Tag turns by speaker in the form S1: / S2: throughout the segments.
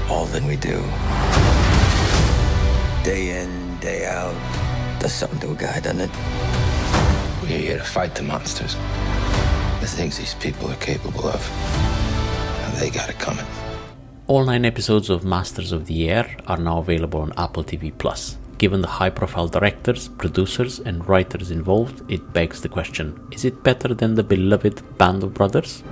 S1: all that we do. Day in, day out. Does something to a guy, doesn't it?
S2: We're here to fight the monsters. The things these people are capable of. And they got it coming.
S3: All 9 episodes of Masters of the Air are now available on AppleTV+. Given the high-profile directors, producers and writers involved, it begs the question, is it better than the beloved Band of Brothers?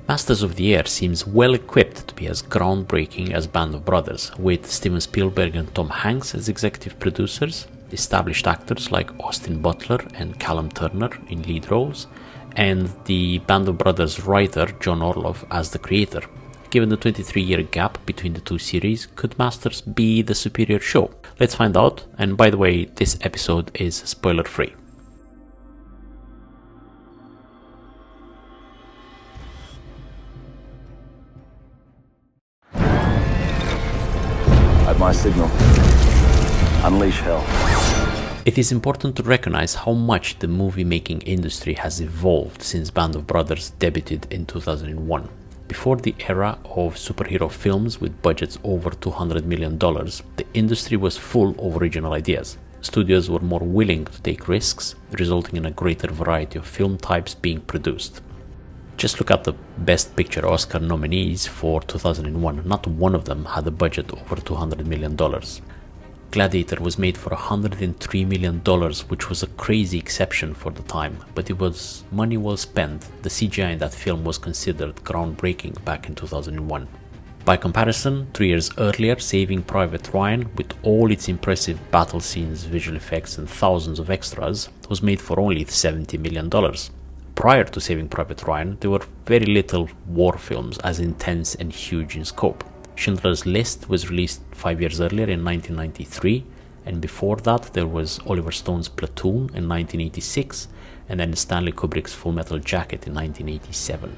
S3: Masters of the Air seems well equipped to be as groundbreaking as Band of Brothers, with Steven Spielberg and Tom Hanks as executive producers, established actors like Austin Butler and Callum Turner in lead roles, and the Band of Brothers writer John Orloff as the creator. Given the 23-year gap between the two series, could Masters be the superior show? Let's find out, and by the way, this episode is spoiler-free.
S4: At my signal, unleash hell.
S3: It is important to recognize how much the movie-making industry has evolved since Band of Brothers debuted in 2001. Before the era of superhero films with budgets over $200 million, the industry was full of original ideas. Studios were more willing to take risks, resulting in a greater variety of film types being produced. Just look at the Best Picture Oscar nominees for 2001, not one of them had a budget over $200 million. Gladiator was made for $103 million, which was a crazy exception for the time, but it was money well spent. The CGI in that film was considered groundbreaking back in 2001. By comparison, 3 years earlier, Saving Private Ryan, with all its impressive battle scenes, visual effects and thousands of extras, was made for only $70 million. Prior to Saving Private Ryan, there were very little war films as intense and huge in scope. Schindler's List was released 5 years earlier in 1993, and before that there was Oliver Stone's Platoon in 1986, and then Stanley Kubrick's Full Metal Jacket in 1987.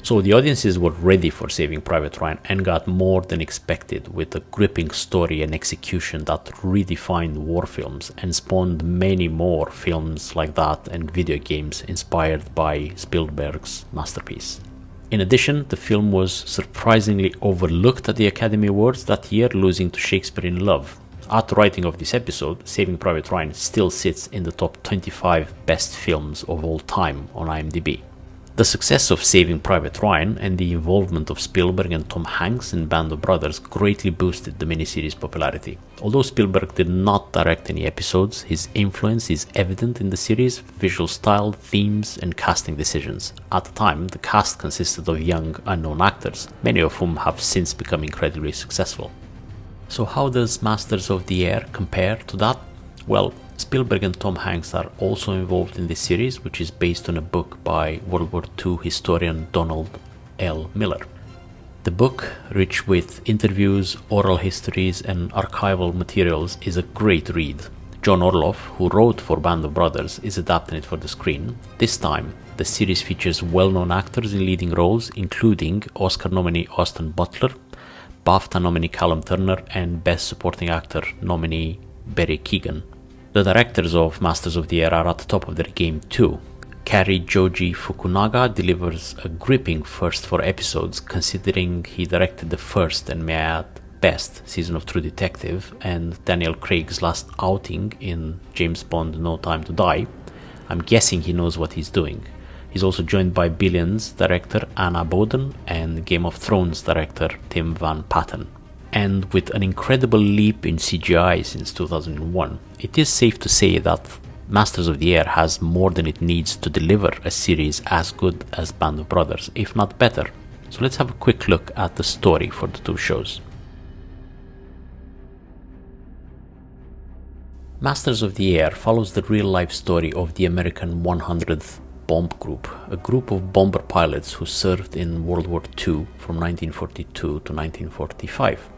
S3: So the audiences were ready for Saving Private Ryan and got more than expected, with a gripping story and execution that redefined war films and spawned many more films like that and video games inspired by Spielberg's masterpiece. In addition, the film was surprisingly overlooked at the Academy Awards that year, losing to Shakespeare in Love. At the writing of this episode, Saving Private Ryan still sits in the top 25 best films of all time on IMDb. The success of Saving Private Ryan and the involvement of Spielberg and Tom Hanks in Band of Brothers greatly boosted the miniseries' popularity. Although Spielberg did not direct any episodes, his influence is evident in the series' visual style, themes, and casting decisions. At the time, the cast consisted of young, unknown actors, many of whom have since become incredibly successful. So how does Masters of the Air compare to that? Well, Spielberg and Tom Hanks are also involved in this series, which is based on a book by World War II historian Donald L. Miller. The book, rich with interviews, oral histories, and archival materials, is a great read. John Orloff, who wrote for Band of Brothers, is adapting it for the screen. This time, the series features well-known actors in leading roles, including Oscar nominee Austin Butler, BAFTA nominee Callum Turner, and Best Supporting Actor nominee Barry Keoghan. The directors of Masters of the Air are at the top of their game too. Kari Joji Fukunaga delivers a gripping first 4 episodes, considering he directed the first and may I add best season of True Detective and Daniel Craig's last outing in James Bond No Time to Die. I'm guessing he knows what he's doing. He's also joined by Billions director Anna Boden and Game of Thrones director Tim Van Patten. And with an incredible leap in CGI since 2001, it is safe to say that Masters of the Air has more than it needs to deliver a series as good as Band of Brothers, if not better. So let's have a quick look at the story for the two shows. Masters of the Air follows the real-life story of the American 100th Bomb Group, a group of bomber pilots who served in World War II from 1942 to 1945.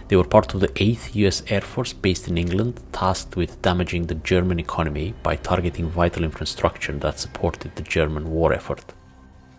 S3: They were part of the 8th US Air Force based in England, tasked with damaging the German economy by targeting vital infrastructure that supported the German war effort.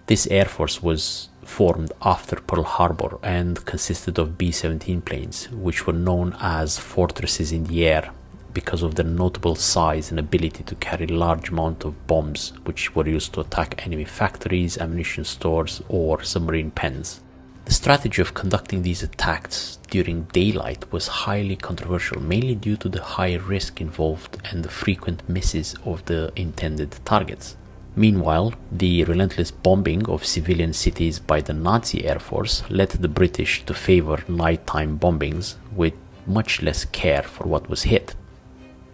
S3: This Air Force was formed after Pearl Harbor and consisted of B-17 planes, which were known as fortresses in the air. because of their notable size and ability to carry large amounts of bombs, which were used to attack enemy factories, ammunition stores, or submarine pens. The strategy of conducting these attacks during daylight was highly controversial, mainly due to the high risk involved and the frequent misses of the intended targets. Meanwhile, the relentless bombing of civilian cities by the Nazi Air Force led the British to favor nighttime bombings with much less care for what was hit.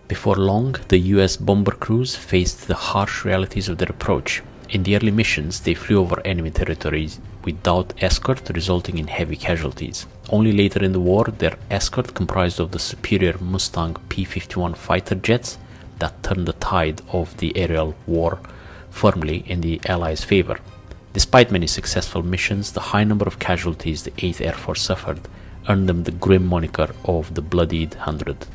S3: Before long, the US bomber crews faced the harsh realities of their approach. In the early missions, they flew over enemy territories without escort, resulting in heavy casualties. Only later in the war, their escort comprised of the superior Mustang P-51 fighter jets that turned the tide of the aerial war firmly in the Allies' favor. Despite many successful missions, the high number of casualties the 8th Air Force suffered earned them the grim moniker of the Bloodied 100.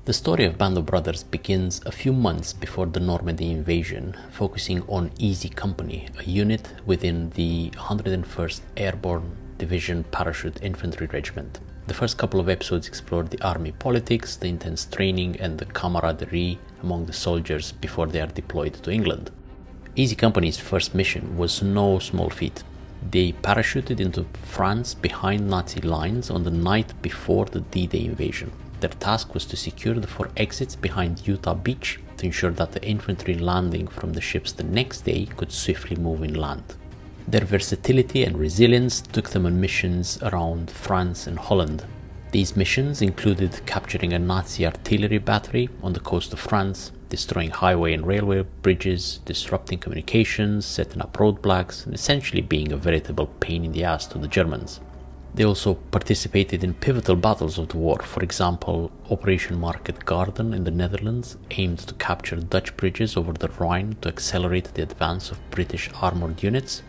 S3: The story of Band of Brothers begins a few months before the Normandy invasion, focusing on Easy Company, a unit within the 101st Airborne Division Parachute Infantry Regiment. The first couple of episodes explored the army politics, the intense training, and the camaraderie among the soldiers before they are deployed to England. Easy Company's first mission was no small feat. They parachuted into France behind Nazi lines on the night before the D-Day invasion. Their task was to secure the 4 exits behind Utah Beach to ensure that the infantry landing from the ships the next day could swiftly move inland. Their versatility and resilience took them on missions around France and Holland. These missions included capturing a Nazi artillery battery on the coast of France, destroying highway and railway bridges, disrupting communications, setting up roadblocks, and essentially being a veritable pain in the ass to the Germans. They also participated in pivotal battles of the war. For example, Operation Market Garden in the Netherlands aimed to capture Dutch bridges over the Rhine to accelerate the advance of British armoured units.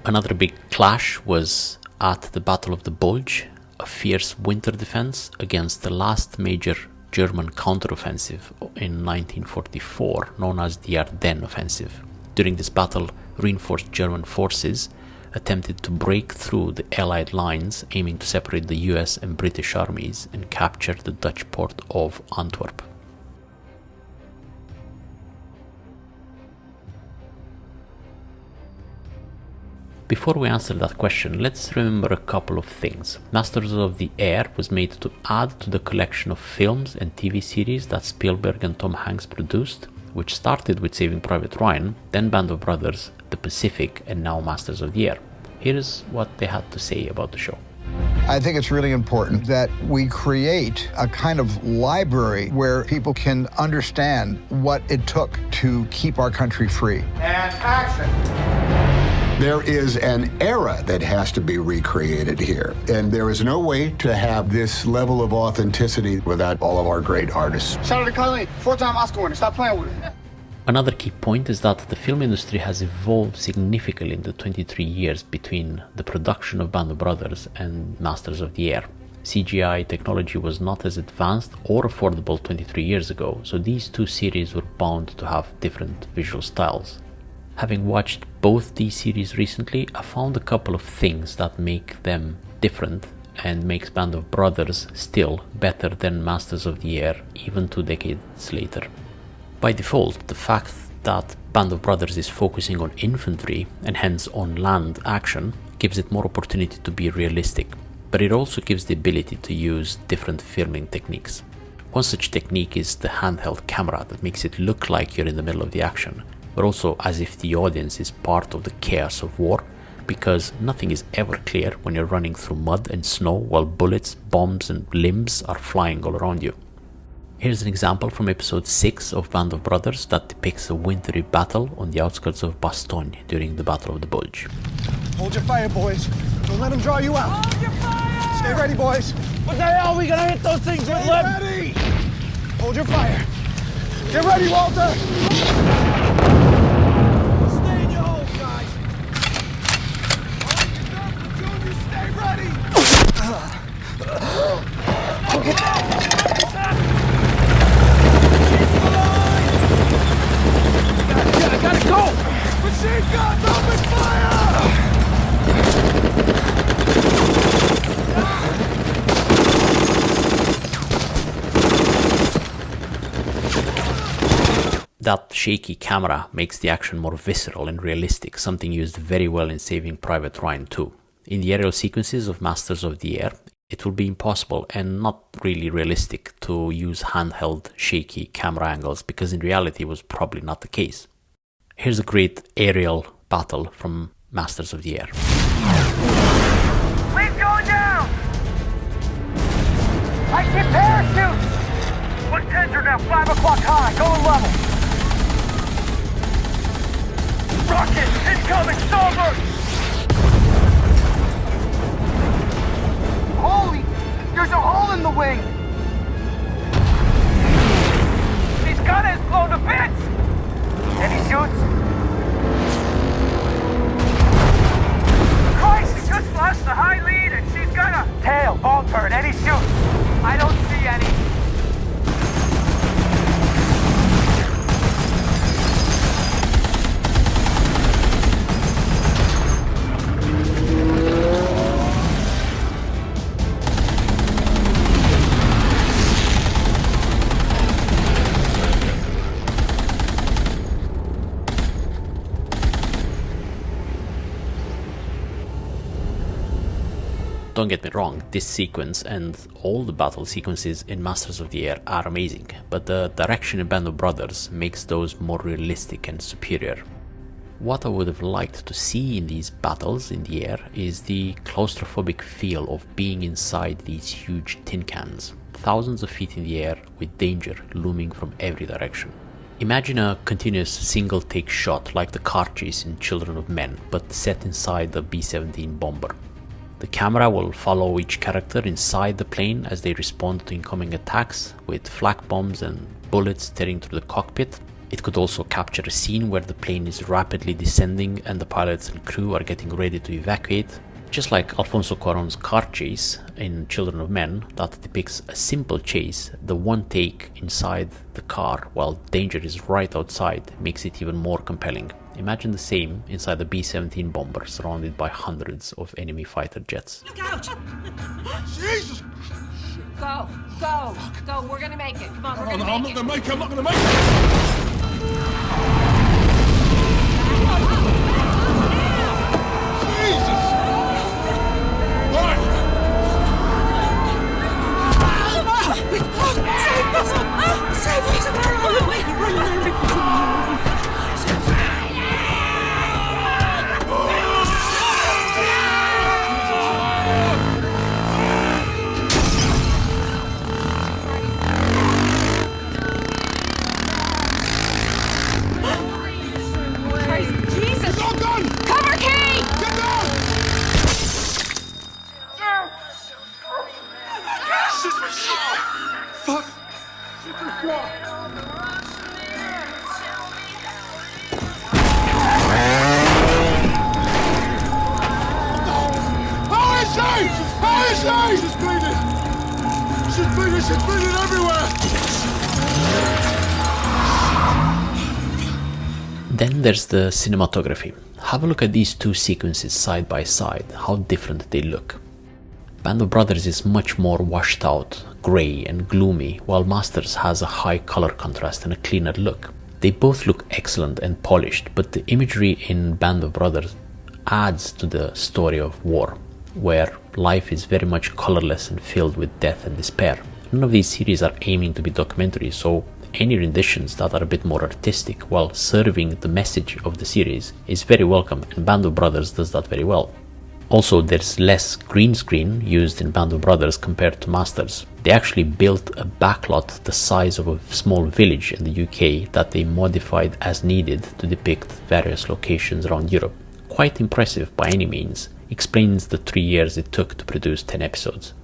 S3: Another big clash was at the Battle of the Bulge, a fierce winter defense against the last major German counteroffensive in 1944, known as the Ardennes Offensive. During this battle, reinforced German forces attempted to break through the Allied lines, aiming to separate the US and British armies and capture the Dutch port of Antwerp. Before we answer that question, let's remember a couple of things. Masters of the Air was made to add to the collection of films and TV series that Spielberg and Tom Hanks produced, which started with Saving Private Ryan, then Band of Brothers, The Pacific, and now Masters of the Air. Here's what they had to say about the show.
S5: I think it's really important that we create a kind of library where people can understand what it took to keep our country free.
S6: And action! There is an era that has to be recreated here, and there is no way to have this level of authenticity without all of our great artists.
S7: Shout out to Colleen, 4-time Oscar winner. Stop playing with it.
S3: Another key point is that the film industry has evolved significantly in the 23 years between the production of Band of Brothers and Masters of the Air. CGI technology was not as advanced or affordable 23 years ago, so these two series were bound to have different visual styles. Having watched both these series recently, I found a couple of things that make them different and makes Band of Brothers still better than Masters of the Air even 2 decades later. By default, the fact that Band of Brothers is focusing on infantry and hence on land action gives it more opportunity to be realistic, but it also gives the ability to use different filming techniques. One such technique is the handheld camera that makes it look like you're in the middle of the action, but also as if the audience is part of the chaos of war, because nothing is ever clear when you're running through mud and snow while bullets, bombs and limbs are flying all around you. Here's an example from episode 6 of Band of Brothers that depicts a wintry battle on the outskirts of Bastogne during the Battle of the Bulge.
S7: Hold your fire, boys. Don't let them draw you out. Hold your fire! Stay ready, boys. What the hell are we gonna hit those things with, Lib? Ready! Hold your fire. Get ready, Walter! Stay in your holes, guys. Stay ready! I gotta go! Machine guns, open fire!
S3: That shaky camera makes the action more visceral and realistic, something used very well in Saving Private Ryan too. In the aerial sequences of Masters of the Air, it will be impossible and not really realistic to use handheld shaky camera angles, because in reality it was probably not the case. Here's a great aerial battle from Masters of the Air.
S8: Please go down! I see parachutes! 110s are now 5 o'clock high, going level. Rocket, incoming, starboard! Holy, there's a hole in the wing! His gun is blown to bits! And he shoots. Christ, he just lost the high lead and she's got a tail, ball turn, and he shoots. I don't see any.
S3: Don't get me wrong, this sequence and all the battle sequences in Masters of the Air are amazing, but the direction in Band of Brothers makes those more realistic and superior. What I would have liked to see in these battles in the air is the claustrophobic feel of being inside these huge tin cans, thousands of feet in the air with danger looming from every direction. Imagine a continuous single take shot like the car chase in Children of Men, but set inside the B-17 bomber. The camera will follow each character inside the plane as they respond to incoming attacks, with flak bombs and bullets tearing through the cockpit. It could also capture a scene where the plane is rapidly descending and the pilots and crew are getting ready to evacuate. Just like Alfonso Cuarón's car chase in Children of Men that depicts a simple chase, the one take inside the car while danger is right outside makes it even more compelling. Imagine the same inside the B-17 bomber surrounded by hundreds of enemy fighter jets.
S9: Look out!
S7: Jesus!
S9: Go, go, go. We're gonna make it. Come on, we're gonna
S7: I'm
S9: make
S7: not
S9: it.
S7: gonna make it. I'm not gonna make it. Jesus! Right.
S9: Save us! Oh, wait, run there. Jesus!
S7: Got a gun!
S9: Cover Key!
S7: Get down! She's been shot! Fuck! She's been shot! How is she? How is she? She's bleeding! She's bleeding! She's bleeding everywhere!
S3: Then there's the cinematography. Have a look at these two sequences side by side, how different they look. Band of Brothers is much more washed out, grey and gloomy, while Masters has a high color contrast and a cleaner look. They both look excellent and polished, but the imagery in Band of Brothers adds to the story of war, where life is very much colorless and filled with death and despair. None of these series are aiming to be documentaries, so any renditions that are a bit more artistic while serving the message of the series is very welcome, and Band of Brothers does that very well. Also, there's less green screen used in Band of Brothers compared to Masters. They actually built a backlot the size of a small village in the UK that they modified as needed to depict various locations around Europe. Quite impressive by any means, explains the 3 years it took to produce 10 episodes.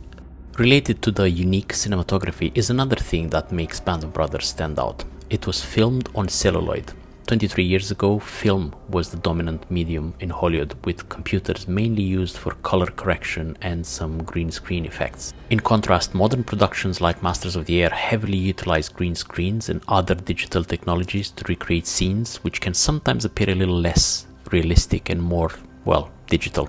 S3: Related to the unique cinematography is another thing that makes Band of Brothers stand out. It was filmed on celluloid. 23 years ago, film was the dominant medium in Hollywood, with computers mainly used for color correction and some green screen effects. In contrast, modern productions like Masters of the Air heavily utilize green screens and other digital technologies to recreate scenes which can sometimes appear a little less realistic and more, well, digital.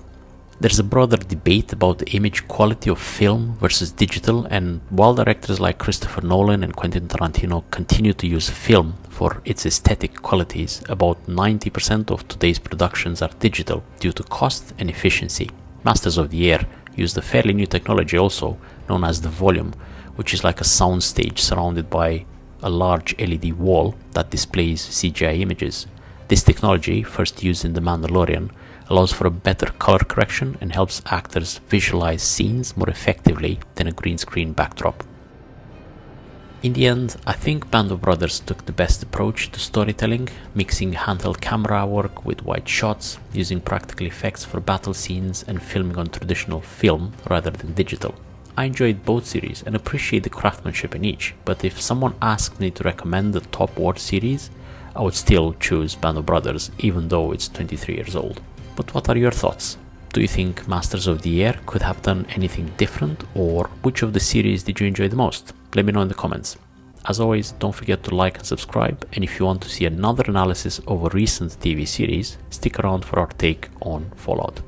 S3: There's a broader debate about the image quality of film versus digital, and while directors like Christopher Nolan and Quentin Tarantino continue to use film for its aesthetic qualities, about 90% of today's productions are digital due to cost and efficiency. Masters of the Air used a fairly new technology also, known as the volume, which is like a soundstage surrounded by a large LED wall that displays CGI images. This technology, first used in The Mandalorian, allows for a better color correction and helps actors visualize scenes more effectively than a green screen backdrop. In the end, I think Band of Brothers took the best approach to storytelling, mixing handheld camera work with wide shots, using practical effects for battle scenes, and filming on traditional film rather than digital. I enjoyed both series and appreciate the craftsmanship in each, but if someone asked me to recommend the top war series, I would still choose Band of Brothers, even though it's 23 years old. But what are your thoughts? Do you think Masters of the Air could have done anything different, or which of the series did you enjoy the most? Let me know in the comments. As always, don't forget to like and subscribe, and if you want to see another analysis of a recent TV series, stick around for our take on Fallout.